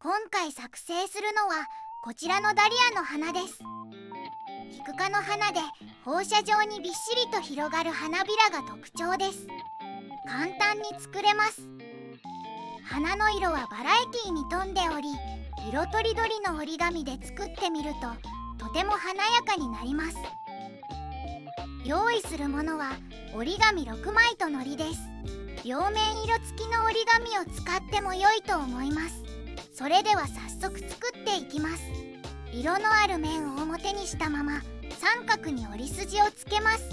今回作成するのはこちらのダリアの花です。キク科の花で放射状にびっしりと広がる花びらが特徴です。簡単に作れます。花の色はバラエティに富んでおり、色とりどりの折り紙で作ってみるととても華やかになります。用意するものは折り紙6枚と糊です。両面色付きの折り紙を使っても良いと思います。それでは早速作っていきます。色のある面を表にしたまま三角に折り筋をつけます。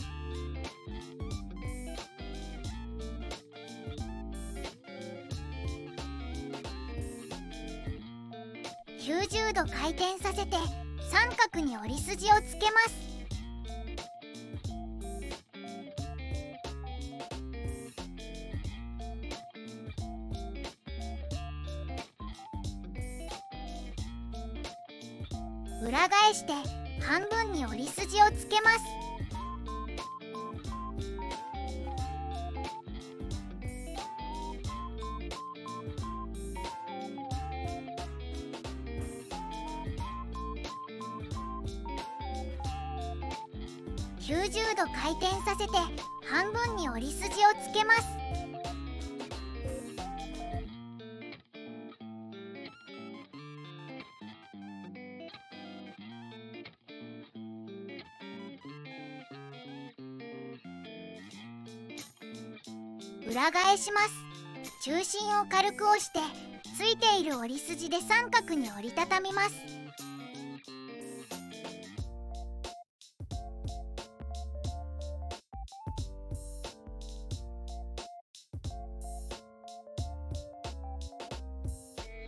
90度回転させて三角に折り筋をつけます。裏返して半分に折り筋をつけます。90度回転させて半分に折り筋をつけます。裏返します。中心を軽く押してついている折り筋で三角に折りたたみます。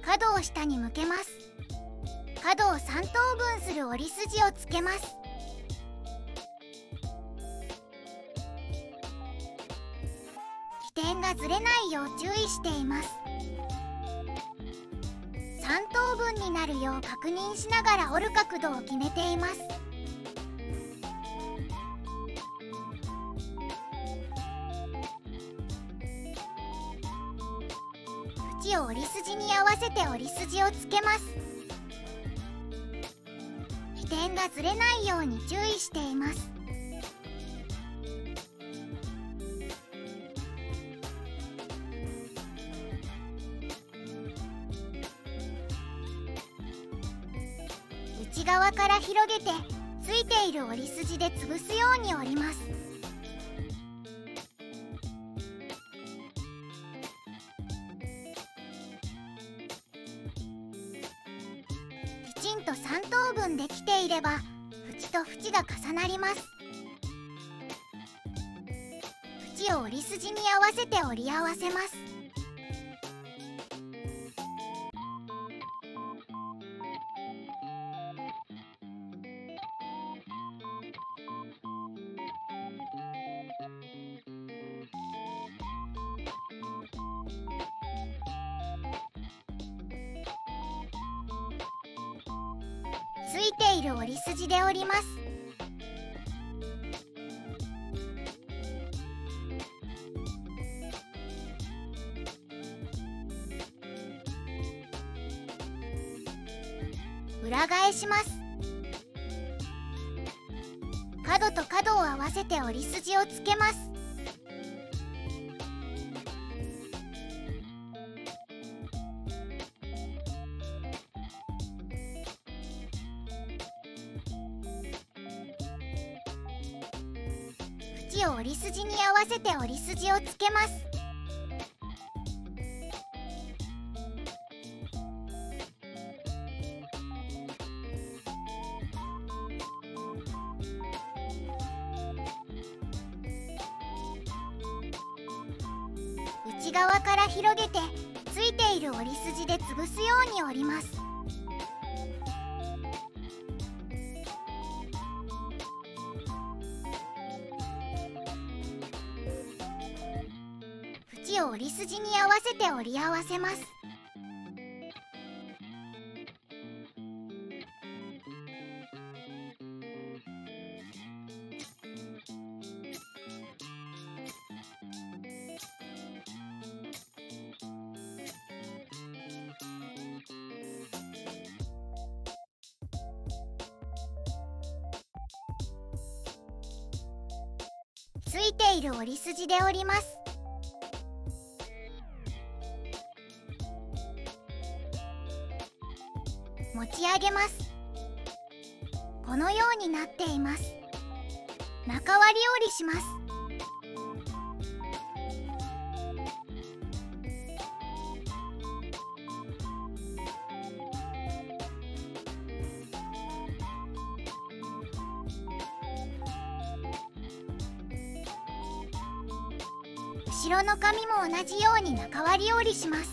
角を下に向けます。角を3等分する折り筋をつけます。起点がずれないよう注意しています。3等分になるよう確認しながら折る角度を決めています。縁を折り筋に合わせて折り筋をつけます。起点がずれないように注意しています。内側から広げてついている折り筋で潰すように折ります。きちんと3等分できていれば縁と縁が重なります。縁を折り筋に合わせて折り合わせます。ついている折り筋で折ります。裏返します。角と角を合わせて折り筋をつけます。縁を折り筋に合わせて折り筋をつけます。内側から広げてついている折り筋で潰すように折ります。縁を折り筋に合わせて折り合わせます。ついている折り筋で折ります。持ち上げます。このようになっています。中割り折りします。後ろの紙も同じように中割り折りします。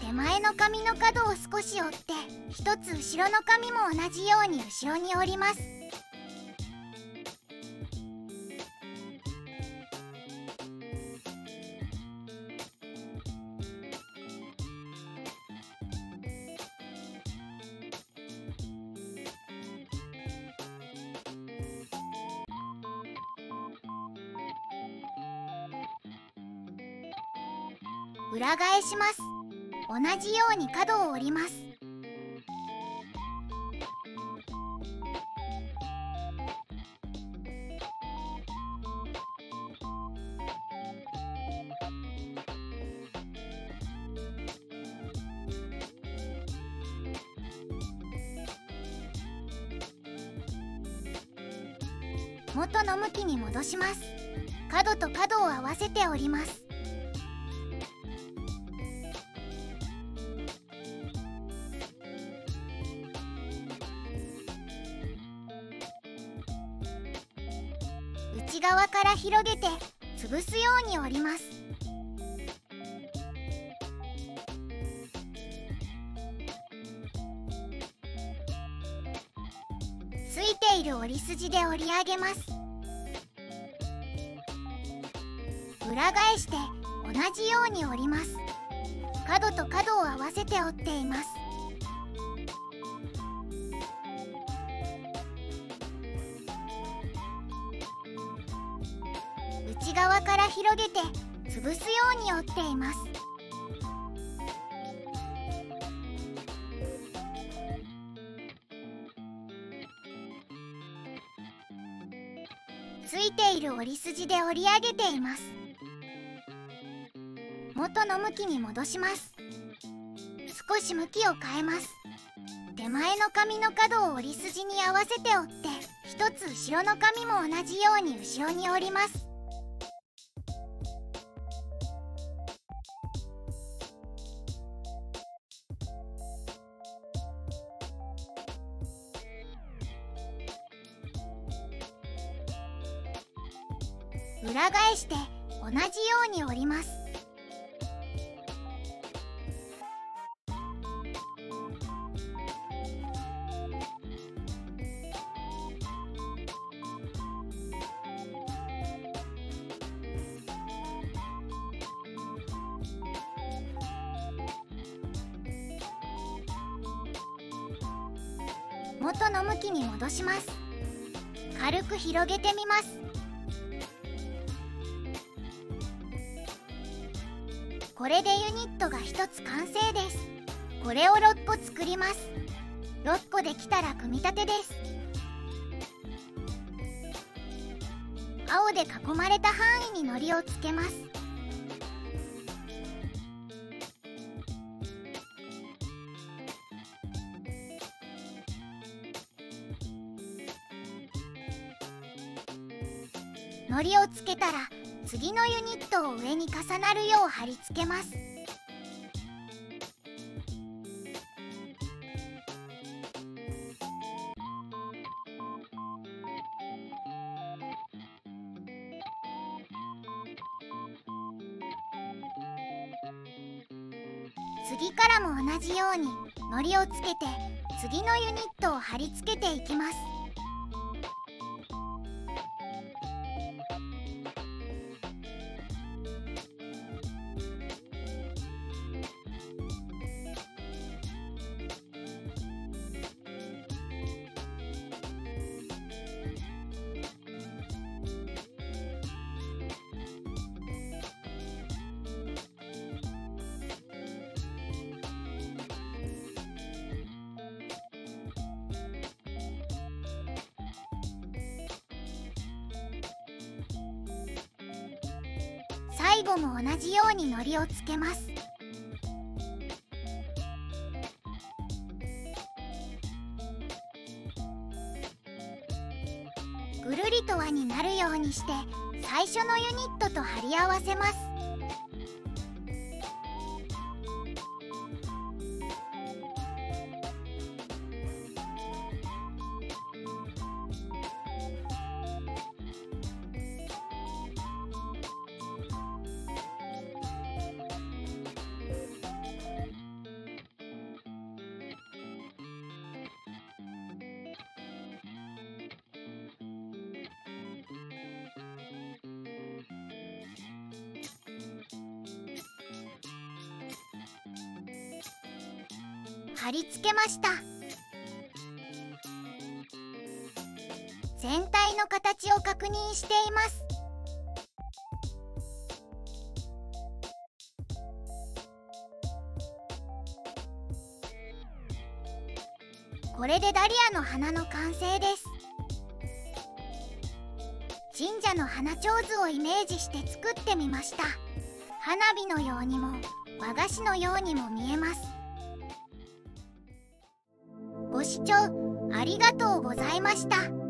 手前の紙の角を少し折って一つ後ろの紙も同じように後ろに折ります。裏返します。同じように角を折ります。元の向きに戻します。角と角を合わせて折ります。内側から広げて潰すように折ります。ついている折り筋で折り上げます。裏返して同じように折ります。角と角を合わせて折っています。内側から広げて潰すように折っています。ついている折り筋で折り上げています。元の向きに戻します。少し向きを変えます。手前の紙の角を折り筋に合わせて折って一つ後ろの紙も同じように後ろに折ります。裏返して同じように折ります。元の向きに戻します。軽く広げてみます。これでユニットが1つ完成です。これを6個作ります。6個できたら組み立てです。青で囲まれた範囲に糊をつけます。糊をつけたら次のユニットを上に重なるよう貼り付けます。次からも同じように糊をつけて次のユニットを貼り付けていきます。後も同じように糊をつけます。ぐるりと輪になるようにして最初のユニットと貼り合わせます。貼り付けました。全体の形を確認しています。これでダリアの花の完成です。神社の花手水をイメージして作ってみました。花火のようにも和菓子のようにも見えます。ご視聴ありがとうございました。